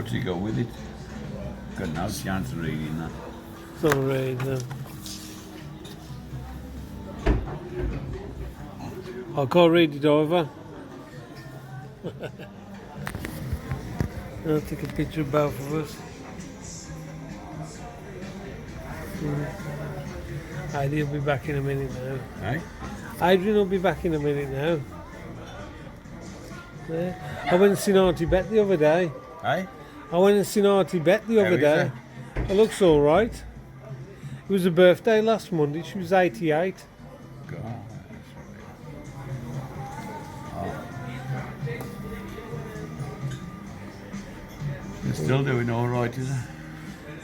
What's he got with it? Got no chance of reading that. It's not reading them. I can't read it either. I'll take a picture of both of us. Adrian will be back in a minute now. Eh? Adrian will be back in a minute now. Yeah. I went and seen Auntie Bet the other day. Eh? I went and seen Auntie Bet the How other is day. It looks all right. It was her birthday last Monday. She was 88. God, that's right. You're still doing all right, is it?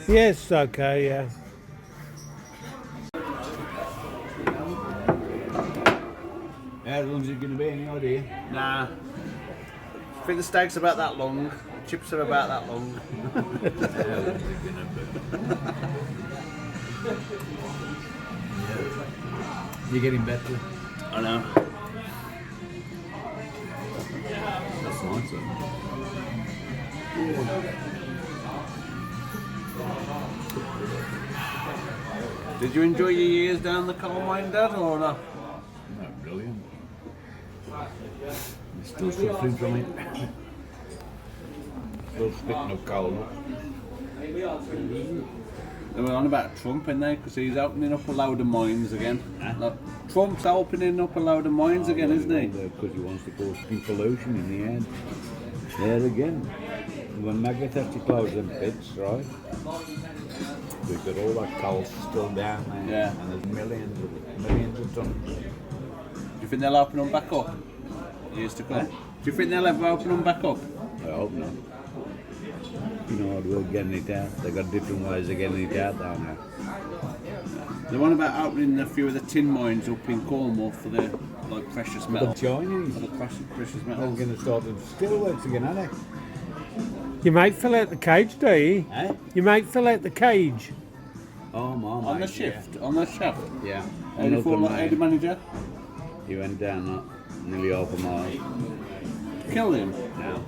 Yes, it's okay, yeah. How long is it going to be, any idea? Nah. I think the steak's about that long. The chips are about that long. How long is it going to be? You're getting better. I know. That's nice, isn't it? Did you enjoy your years down the coal mine, Dad, or not? No, brilliant. You're still suffering from it. Still spitting up coal. They were on about Trump, in there, because he's opening up a load of mines again. Like, Trump's opening up a load of mines again, isn't he? Because he wants to cause pollution in the air. There again. When Megatech closed them pits, right? We've got all that coal still down there. Yeah. And there's millions of tons. Do you think they'll open them back up? Years to come. Do you think they'll ever open them back up? I hope not. You know how we're getting it out. They've got different ways of getting it out down there. The one about opening a few of the tin mines up in Cornwall for the precious The metals. Chinese. For the precious They're metals. going to start the steelworks again, aren't they? Your mate fell out the cage, do you? Eh? Your mate fell out the cage. Oh, my On the mate, shift, on the shaft. Yeah. How do you fall like Eddie manager? He went down nearly half a mile. Killed him. Now.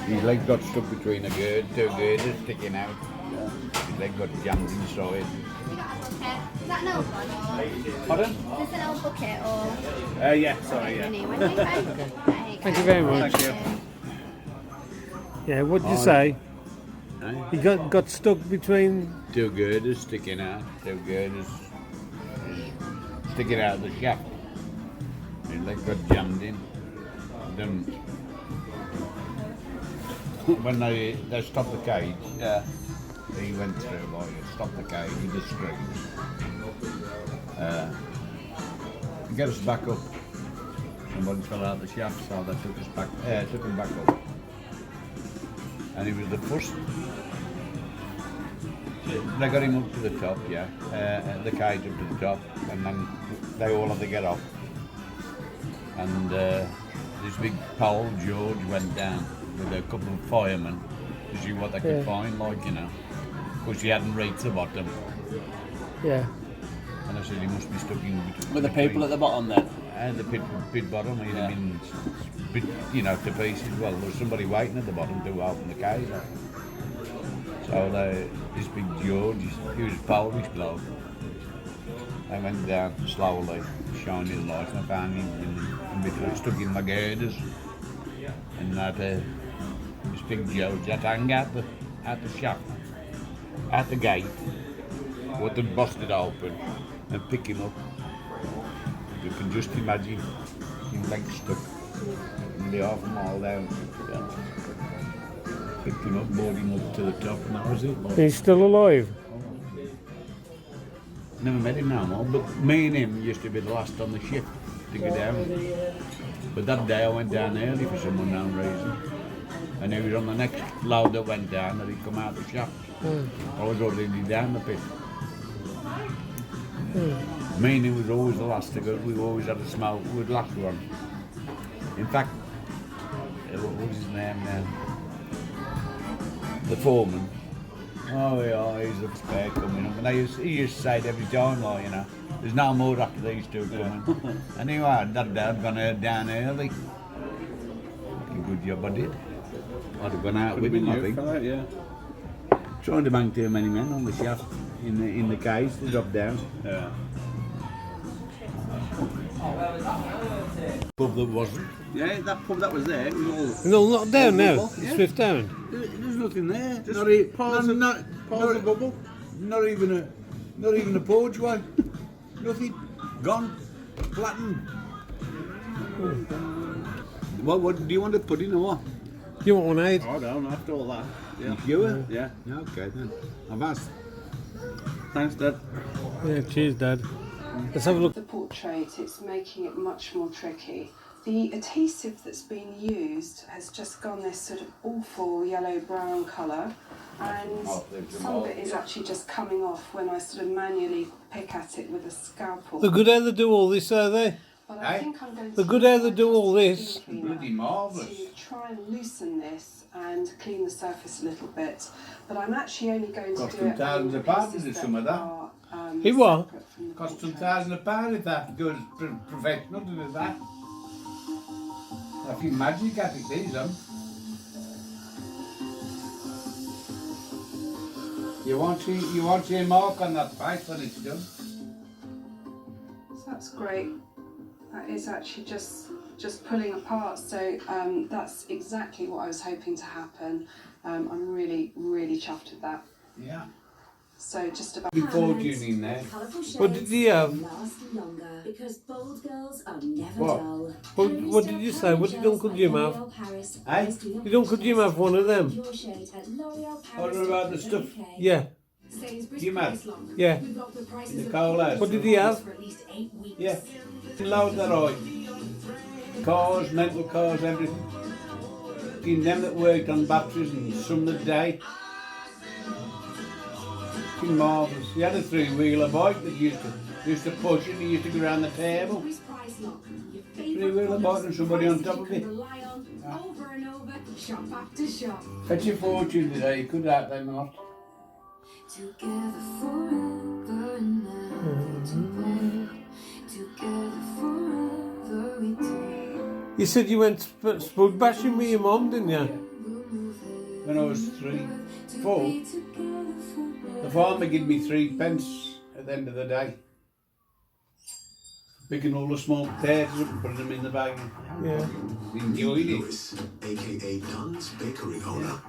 His leg got stuck between two girders sticking out. His leg got jammed inside. Is that an old one? Pardon? Is this an old bucket or Yeah, sorry, a yeah. new one? Okay. Thank you very much. Thank you. Yeah, what did you say? Eh? He got stuck between. Two girders sticking out. Two girders sticking out of the shaft. His leg got jammed in. Then when they stopped the cage, Yeah. he went through like stopped the cage with the strings. Get us back up. Somebody fell out the shaft, so they took him back up. And he was the first. They got him up to the top, yeah, the cage up to the top, and then they all had to get off. And this big pole, George, went down with a couple of firemen to see what they could find, because he hadn't reached the bottom. Yeah. And I said he must be stuck in between. With the people at the bottom then? And the pit bottom, he'd have been, to pieces. Well, there was somebody waiting at the bottom to open the cage. So this big George, he was a Polish bloke. I went down slowly, shining his light, and I found him in between, stuck in my girders. And this big George had to hang out the shaft, at the gate, what they busted open, and pick him up. You can just imagine him like stuck in the half a mile down. Yeah. Picked him up, brought him up to the top, and that was it. He's still alive. Never met him no more, but me and him used to be the last on the shift to go down. But that day I went down early for some unknown reason. And he was on the next load that went down that he'd come out the shaft. I was already down the pit. Me and him was always the last to go. We always had a smoke. We were the last one. In fact, what was his name now? The foreman. Oh yeah, he's a spare coming up. And he used to say it every time, there's no more after these two coming. Anyway, that day I'd gone down early. Fucking good job I did. I'd have gone out Could have with been him, I you think. for that, yeah. Trying to bang too many men on the shaft in the case to drop down. Yeah. Pub that wasn't. Yeah, that pub that was there, it was all... No, not down now. bubble, It's yeah. fifth down. There's nothing there. Just Not, e- pause no, the- not, pause not, the bubble. not even a porchway. Nothing. Gone. Flattened. What do you want to put in or what? You want one, Aid? Oh, no, after all that. Yeah. You were? Yeah. Okay then. I've asked. Thanks, Dad. Yeah, cheers, Dad. Let's have a look. The portrait, it's making it much more tricky. The adhesive that's been used has just gone this sort of awful yellow-brown colour, and some of it is actually just coming off when I sort of manually pick at it with a scalpel. They're good how they do all this, are they? But I think I'm going to They're good how they do all this. Bloody marvellous. to try and loosen this and clean the surface a little bit. But I'm actually only going to Cost do it them thousands on of pounds pieces to do that some of that. are, It what? separate from the Cost portrait. £2,000 if that good professional to do that. A few magic at it, these on. You won't see a mark on that face when it's done. So that's great. That is actually just pulling apart. So that's exactly what I was hoping to happen. I'm really, really chuffed with that. Yeah. So just about. Big fortune in there. What did he have? Last longer because bold girls are never What? dull. What did you say? What did Uncle Jim have? Eh? Did Uncle Jim have one of them? What about the stuff? Yeah, Jim had? yeah. In the coal house? What did he have? Yeah. Loads of right. Cars, mental cars, everything. In them that worked on batteries and some that day. Fucking marvellous. He had a three-wheeler bike that used to push it, he used to go around the table. Three-wheeler bike and somebody on top of it. Fetch your fortune today, you could have them or not. Together forever and ever. Together forever we do. You said you went spud bashing with your mum, didn't you? When I was 4, the farmer gave me 3 pence at the end of the day. Picking all the small potatoes up and putting them in the bag. Yeah. He enjoyed it. Lewis, aka Dunn's bakery owner.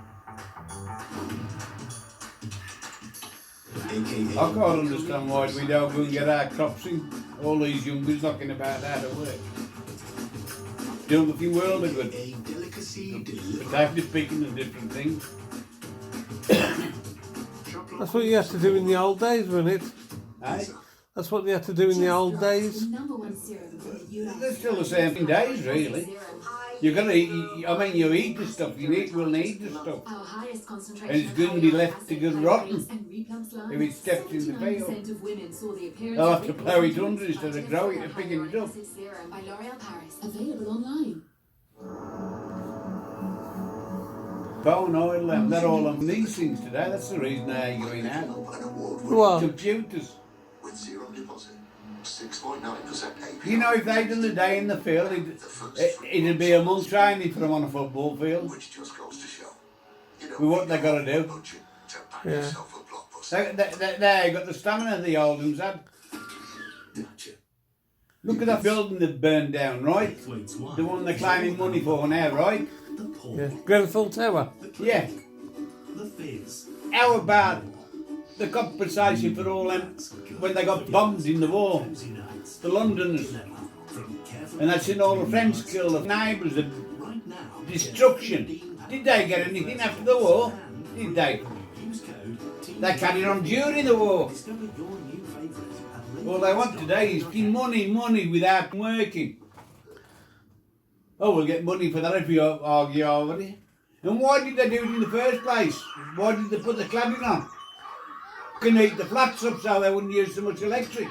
AKA I can't understand why we don't go and get our crops in. All these youngers knocking about out of work. Doing the fucking world of good. a delicacy delivered. Potato picking and different things. That's what you had to do in the old days, wasn't it? Aye. That's what they had to do in the old days. Number one serum from the US. They're still the same days, really. You're gonna eat, you eat the stuff, will need the stuff. Our highest concentration And it's going to be left to go rotten if it steps in the field. of women saw the appearance They'll of have to plough it under instead of grow it and picking it up. serum by L'Oreal Paris. Available online. Bone oil, they're all on these things today. That's the reason they're going out. An award What? Computers. with zero deposit. 6.9% APR. You know, if they'd done the day in the field, it'd be a month's training for them on a football field. Which just goes to show. You With what they gotta do. budget to back Yeah. yourself a blockbuster. They got the stamina the old ones had. Look at that building that burned down, right? The one they're claiming money for now, right? Yeah. Grenfell Tower. Yeah. How about the compensation for all them when they got bombed in the war? The Londoners. And that's in all the French killed, the neighbours, the destruction. Did they get anything after the war? Did they? They carried on during the war. All they want today is money without working. Oh, we'll get money for that if we argue over it. And why did they do it in the first place? Why did they put the cladding on? Can heat the flats up so they wouldn't use so much electric.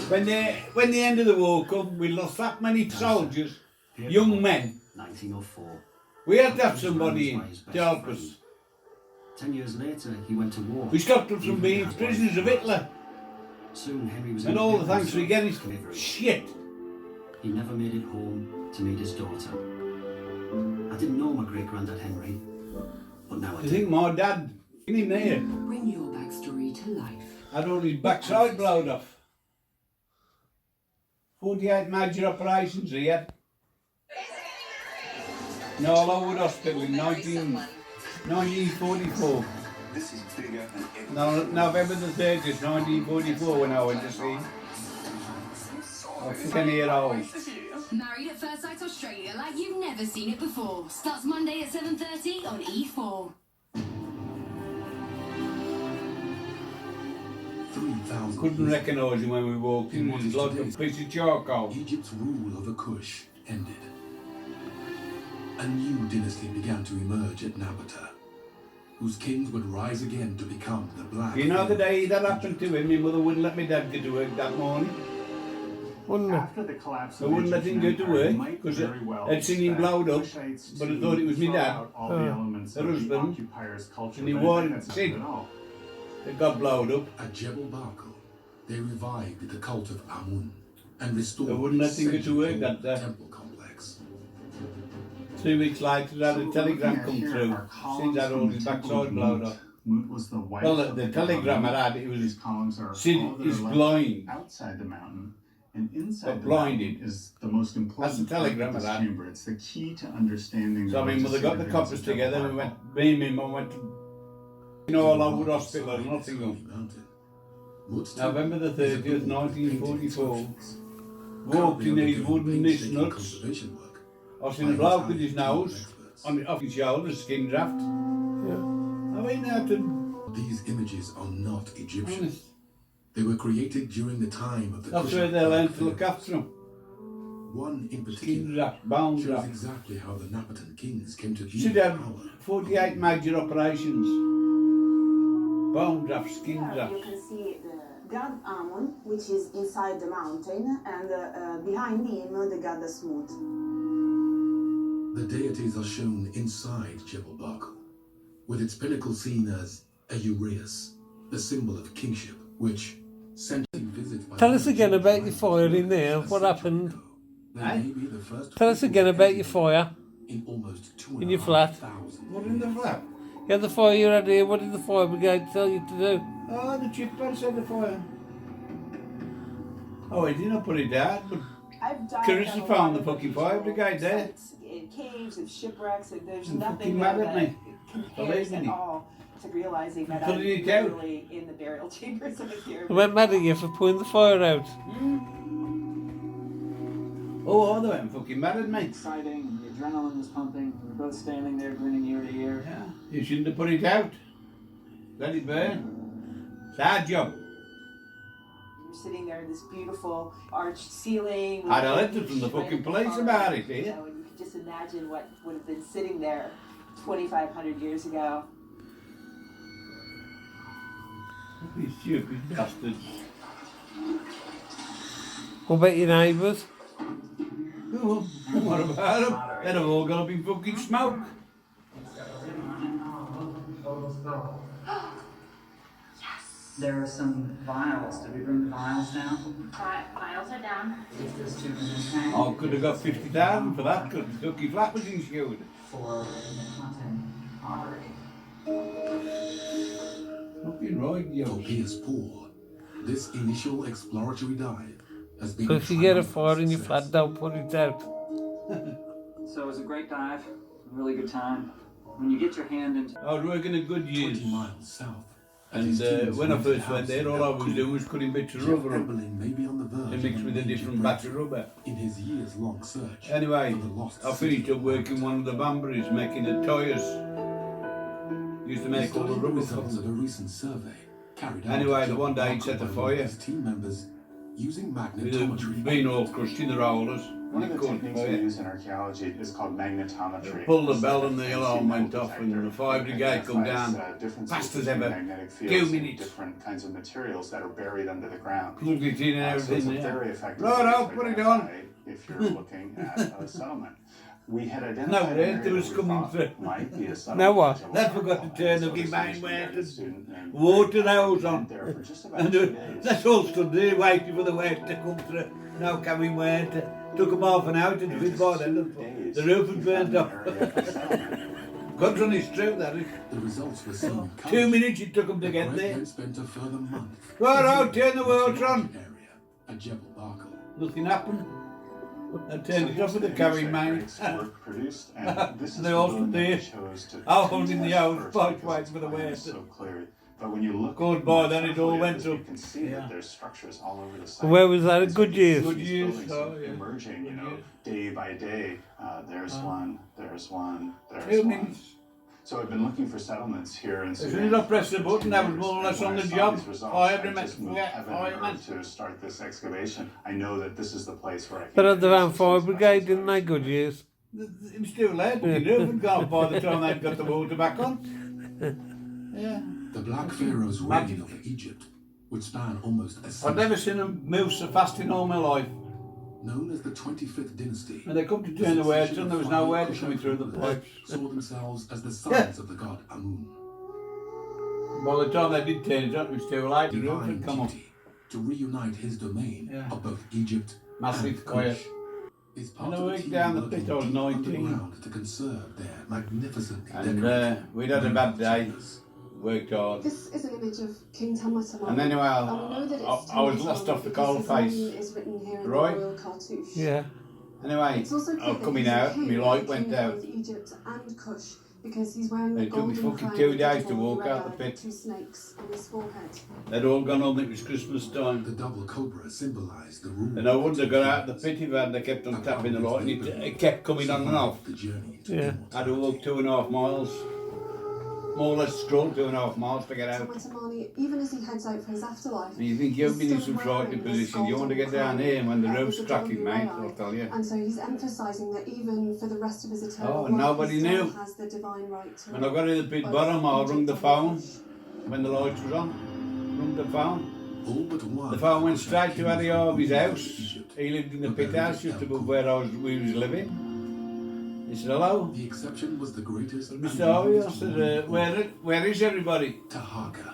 When the end of the war come, we lost that many soldiers, young men. 1904. We had to have somebody in to help us. 10 years later, he went to war. We stopped them from being prisoners of Hitler. Soon Henry was And in all the Peck thanks we get is delivery. shit. He never made it home to meet his daughter. I didn't know my great-granddad Henry, but now I Do you think do. my dad, in him there, Bring your backstory to life. had all his backside blowed off? 48 major operations he had. Norwood Hospital in 1944. This is bigger than anything. No, November the 30th, 1944 when I went to see him. I was 10-year-old. Married at First Sight Australia like you've never seen it before. Starts Monday at 7:30 on E4. 3,000 Couldn't years recognise him when we walked in. He was like a piece of charcoal. Egypt's rule over Kush ended. A new dynasty began to emerge at Nabata, whose kings would rise again to become the Black. You know the Pharaohs day that of happened to Egypt. him, my mother wouldn't let me dad get to work that morning. Wouldn't it? After the collapse I of the wouldn't let him Egyptian go to Empire, work you might because very well I'd seen him expect blowed up, Kushites but I to thought it was me throw dad, out all the elements her of the husband, occupier's culture, and he but wanted that's not sick. it at all. that got blowed up. At Jebel Barkal, they revived the cult of Amun and restored They wouldn't let him go to work that day. temple complex. 2 weeks later, they had So a what telegram we're come looking at through. here are columns Sid had all from his the Temple backside of blowed Mut. off. Mut was the wife Well, of the god telegram Mut. I had, it was These columns are Sid all that is are left blind. outside the mountain, and inside Got the blinded. mountain is the most important That's the part telegram of this I had. chamber. It's the key to understanding So I mean, religious mother got the significance coppers of Jebel together, we Barkal. went, me and my mum went to, Norwood Hospital in Nottingham. November the 30th, 1944. Walked in these wooden nuts. I seen a bloke with his nose off his shoulders, skin draft. Yeah. I mean, how to, These images are not Egyptian. honest. They were created during the time of the That's where Kushite they learned to Black look Pharaohs. after them. One in Skin particular draft, bone shows draft. exactly how the Napatan kings came to She'd view had power. 48 major operations. Bone draft, skin draft. You can see the god Amun, which is inside the mountain, and behind him the goddess Mut. The deities are shown inside Jebel Barkal, with its pinnacle seen as a uraeus, a symbol of kingship, which sent a visit by Tell us again about your fire in there. What happened? They may be the first Tell us again about your fire in almost in your flat. 2,500 What in the flat? You had the fire you had here. What did the fire brigade tell you to do? Oh, the chip outside the fire. Oh, I didn't put it out, but I've died Carissa on a found lot the of fucking fire brigade there. sites, in caves and shipwrecks, and there's And nothing fucking there mad at that me. compares Believe at me. all to realizing that Put I'm it out. literally in the burial chambers of a I pyramid. went mad at you for putting the fire out. oh, they went fucking mad at me. Exciting, and the adrenaline was pumping. We were both standing there grinning ear to ear. Yeah, you shouldn't have put it out. Let it burn. It's our job. You're sitting there in this beautiful arched ceiling. I had a with letter from the shredded fucking police fire, about it, you yeah. know, and you can just imagine what would have been sitting there 2,500 years ago. These stupid bastards. What about your neighbours? Oh, what about them? They'd have all gone up in fucking smoke. There are some vials. Did we bring the vials down? Files are down. If those two in the tank I could have got 50,000 for that because the fucking flat was insured. for the content pottery. Fucking right, For yo. Piers Paul, this initial exploratory dive has been So if you get a triumphant fire in your success. flat, don't put it out. So it was a great dive, a really good time. When you get your hand into I was working a good years. 20 miles south. And when I first went there, all I was doing was cutting bits of rubber up may be on the verge and mixed of with a major different batch of breakthrough rubber. in his years-long search. Anyway, for the lost I finished up working one of the Banburys making the tyres. Used to make all the rubber results from of a recent survey carried out Anyway, at the one day Jebel he set Barkal the by fire. his team members using With magnetometry. the bean all crushed in the rollers. One And of it the caught techniques we fire. use in archaeology is called magnetometry. Pulled the It's bell like and a the fancy alarm metal went off and detector. the fire It brigade come identifies, down. differences Fast as between ever. magnetic 2 fields and minutes. different kinds of materials that are buried under the ground. Plugged it in and So it's a everything. very Yeah. effective Right, way I'll to put it identify on. if you're looking at a settlement. We had identified No, an they area was that we coming thought through. might be a settlement Now what? for Jebel They Bak. forgot to turn So the this main was wet a and student named water Peck. hose We on. went there for just about And 2 days. that's all stood there waiting for the wet to come through. No coming wet. Took them half an hour to do it by then. The roof had burnt off. God's on his truth, that is. The results were seen in 2 colours. minutes it took them to The get Great there. men spent a further month. Right, I'll turn the water on. Area at Jebel Bak. Nothing happened. I turned it off with the carrying main. Produced, and this is They the all balloon stood that we there. chose to I'll hold in the test house, first pipe because waiting its for the plan wet. is so clear. But when you look Goes by, then it all carefully at went this, you up. can see Yeah. that there's structures all over the site. Where was that? And so Good you years? see Good these years, buildings oh, yeah. emerging, you Good know, years. day by day. There's one, there's one, there's 2 one. minutes. So I've been looking for settlements here in As soon as I pressed the button, I was more or less on the job. I Fireman, just moved heaven and earth to start this excavation. I know that this is the place where I can But at the get Van this Fire special Brigade, didn't they? Good years. It was too late. The roof had gone by the time they'd got the water back on. Yeah. The Black Pharaoh's reign over Egypt would span almost a I've century. never seen them move so fast in all my life. Known as the 25th dynasty, When they come to turn the water on, there was no water coming through the pipes. saw themselves as the sons of the god Amun. By the time they did turn it on, it was too late. The roof Divine had come up. duty to reunite his domain Yeah. of both Egypt Massive and quiet. Kush. Is part And I of the worked team down the working pit, I was deep 19. underground to conserve their magnificently And decorated we'd had a bad day. chambers. Worked hard. This is an image of King Tamatama. And anyway, And we know that it's I was Tamatama lost off the because coal his face. name is written here in Right? the royal cartouche. Yeah. Anyway, It's also I clear was that coming he's a out, king, my light the went king out. of Egypt and Kush, because he's wearing It a took golden me fucking crown 2 with days to double walk out the red pit. 2 snakes on his forehead. They'd all gone home, it was Christmas time. The double cobra symbolised the rule. And I wouldn't have got out of the pit if they kept on tapping the light, and it kept coming on and off. The journey to Yeah. I had to walk 2.5 miles. More or less stroll 2.5 miles to get out. Tamatama, even as he heads out for his afterlife, And you think you've been in he's some still frightening wearing this position. You want to get golden down crown, here, and when the with roof's the cracking, golden mate, red I'll eye. tell you. And so he's emphasising that even for the rest of his eternal Oh, life, nobody he still knew. has the divine right to When I got to the pit both bottom, I rung the Egypt phone. and Kush. When the lights was on, rung the phone. all but one. The phone went straight to Harry Harvey's Egypt. house. He lived in the pit house just above where we was living. He said, hello, The exception was the greatest. and Mr. Harvey. I longest said, known where is everybody? Tahaka.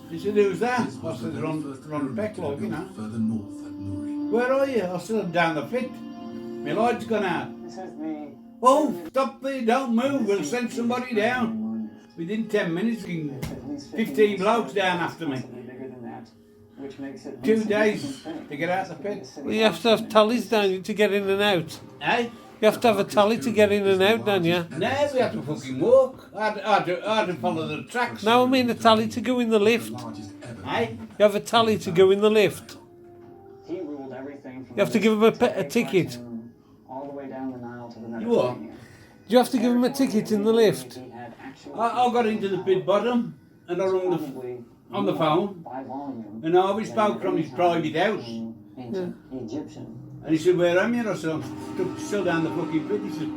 He said, who's that? This I was the said, very Ron first Peck, pyramid to like, be you know. built further north at Nuri. Where are you? I said, I'm down the pit. My light's gone out. This is the Oh, stop there, don't move, we'll send somebody down. Within 10 minutes, 15 blokes down after me. bigger than that, which makes it 2 days to get out the pit. Well, you have to have tallies, don't you, to get in and out? Eh? You have to have a tally to get in and out, don't you? No, we have to fucking walk. I had to follow the tracks. No, I mean a tally to go in the lift. Largest ever. Eh? You have a tally to go in the lift. He ruled everything from You have to give him a ticket. all the way down the Nile to the You what? Mediterranean. Do you have to give him a ticket in the lift? He had actual I got into the pit bottom and I rung probably on the phone. by volume And I always spoke from his private house. ancient Egyptian. And he said, where am you? I said, I'm still down the fucking pit. He said,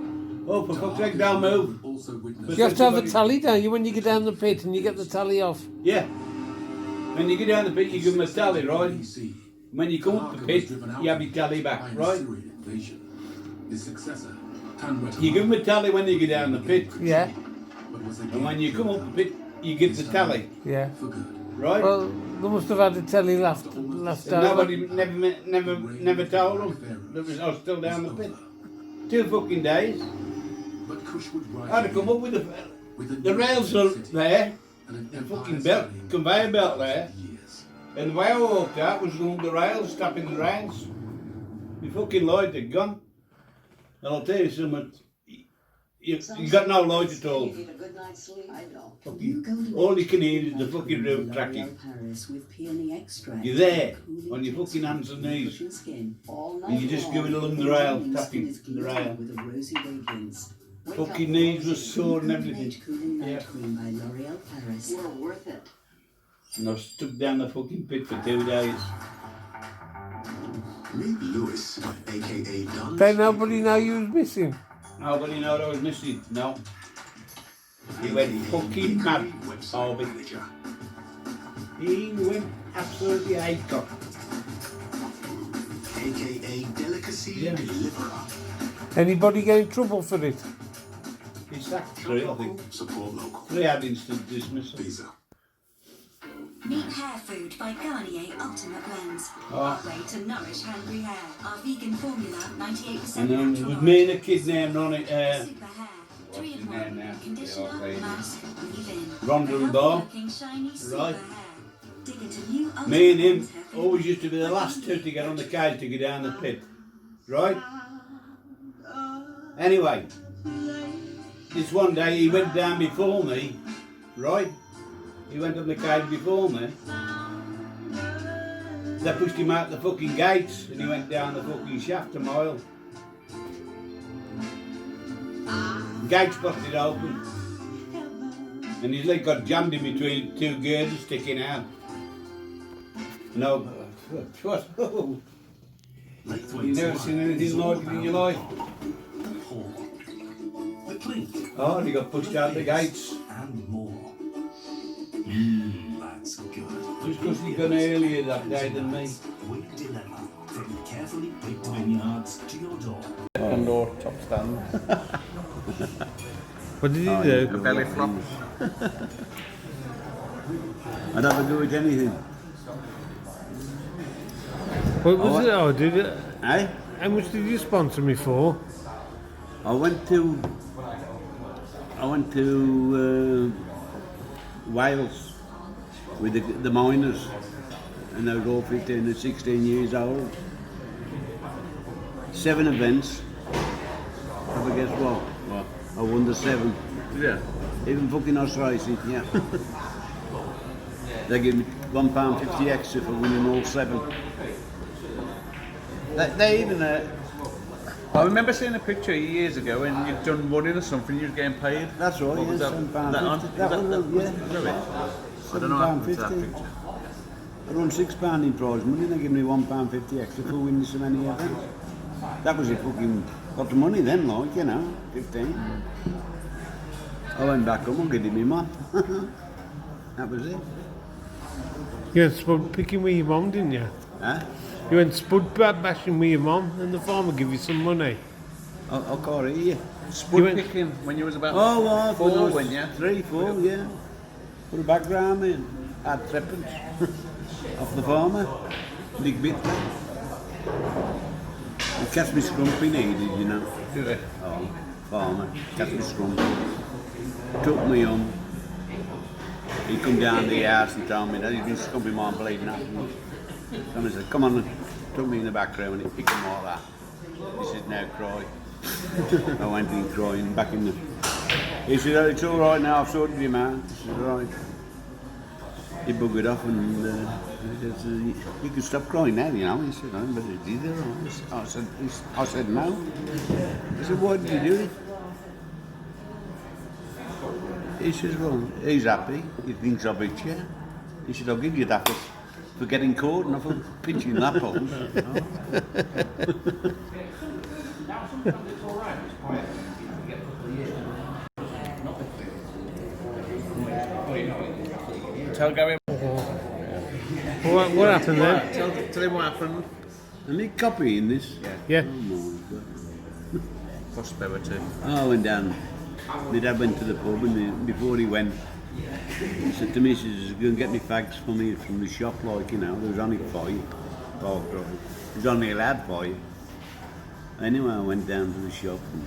oh, for fuck's sake, don't move. Also witnessed You have to have a tally, don't you, when you get down the pit and you get the tally off? Yeah. When you get down the pit, you give him a tally, right? BC. When you come up the pit, you have your tally by back, an right? Assyrian invasion. His successor, Tanreta, You give him a tally when you get down the pit. Yeah, but was And when again you come up the pit, you get the tally, yeah. for good. right? Well, they must have had a telly left And over. nobody never told them that I was still down the pit. 2 fucking days. But Kush would rise I had to come up with the rails are there, the fucking belt, conveyor belt there. And the way I walked out was along the rails, tapping the rails. My fucking light had gone. And I'll tell you something, you got no light at all. Fucking, all you can hear is the fucking roof cracking. You're there, on your fucking hands and knees. And you just give it along the rail, tapping the rail. Fucking knees were sore and everything. Yeah. And I was stuck down the fucking pit for 2 days. Meet Lewis, aka Don. Then nobody know you was missing. Nobody know I was missing, no. He went fucking mad, Harvey. He went absolutely haycock. aka Delicacy Yeah. Deliverer. Anybody get in trouble for it? He sacked 3, I think. Support local. 3 had instant dismissal. Visa. Meet Hair Food by Garnier Ultimate Blends. Oh. Our way to nourish hungry hair. Our vegan formula, 98% And then natural with me and a kid named on it, Super hair. what's his name now? Conditioner, mask, leave-in. Ronda and For Bar. healthy-looking, shiny super Right. hair. Dig into new Ultimate Me and him Blends hair food. always used to be the last 2 to get on the cage to go down the pit. Right? Anyway, this one day he went down before me, right? He went on the cage before me. They pushed him out the fucking gates and he went down the fucking shaft a mile. Gates busted open. And his leg got jammed in between 2 girders sticking out. No, what? You never seen anything like it in your life? The clink. Oh, he got pushed out the gates. And more. That's good. Just because he got earlier that day than me. Quick deliver from carefully picked vineyards to your door. Second door, top stand. What did he Oh, do? The belly flop. I'd have a go at anything. What was it? Oh, did it? Eh? How much did you sponsor me for? I went to Wales with the miners, and they were all 15 and 16 years old. 7 events. Have a guess what? I won the 7. Yeah. Even fucking horse racing, yeah. They give me £1.50 extra for winning all 7. They even I remember seeing a picture years ago when you'd done running or something, you was getting paid. that's right, What yeah, was that? £7.50. That on? That Was was, that yeah. it? I don't know what happened to that £7.50. picture. I won £6 in prize money and they give me £1.50 extra for winning so many events. That was a fucking lot of money then, like, you know, 15. I went back home and gave it me mum. That was it. You went spud picking with your mum, didn't you? Huh? You went spud bashing with your mum and the farmer give you some money. I can't hear you. Spud You went- picking when you was about Oh, well, 4, when you? 3, 4, yeah. Put a background in. Had threepence off the farmer. Big bit. He catch me scrumpy needed, you know. Did they? Oh, farmer. Catch me scrumpy. Took me on. He come down to the house and told me that he'd been scrumping my bleeding out. Somebody said, come on, took me in the back room and he picked him like that. He said, now cry. I went in crying, back in the... He said, oh, it's all right now, I've sorted him out. I said, all right. He buggered off and he said, you can stop crying now, you know. He said, oh, but it did it. I said, no. I said, why did you do it? He says, well, he's happy. He thinks I'll beat you. He said, I'll give you that for getting caught and for pinching that post. Tell Gary. What happened then? Tell him what happened. And he copying this? Yeah. Oh my God. Prosperity. I went down. My dad went to the pub and before he went, he said to me, he says, go and get me fags for me from the shop, like, you know, there was only 5. Oh, God. There's only allowed 5. Anyway, I went down to the shop and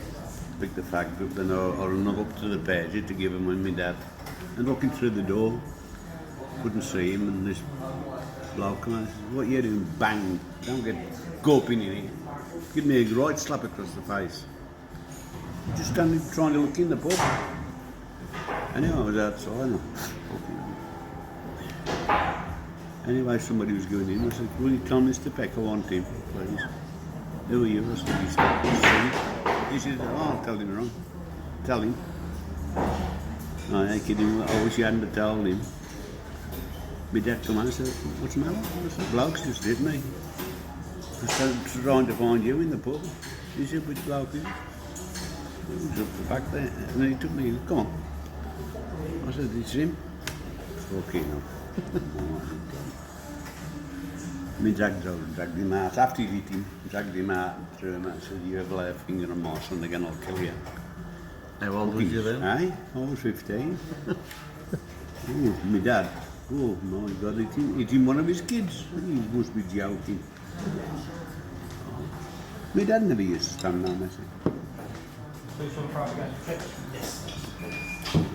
picked the fags up and I ran up to the page to give them with my dad. And looking through the door, couldn't see him and this bloke and I said, what are you doing? Bang! Don't get gulping in here. Give me a right slap across the face. Just standing trying to look in the pub. Anyway, I was outside. Anyway, somebody was going in. I said, will you tell Mr. Peck I want him, please? Who are you? I said, he's he said, oh, I'll tell him wrong. Tell him. I kid him. I wish you hadn't have told him. My dad come on and said, what's the matter? I said, blokes just hit me. I started trying to find you in the pub. He said, which bloke is it? He was up the back there. And then he took me, come on. I said, it's him. Fucking hell. Me dragged him out. After he'd eaten, dragged him out and threw him out. I said, you ever lay a finger on my son again, I'll kill you. How old was you then? Aye, I was 15. Oh, my dad. Oh my God, eating one of his kids. He must be joking. My dad never used to stand there, messy. So you want to try to go to trips? Yes.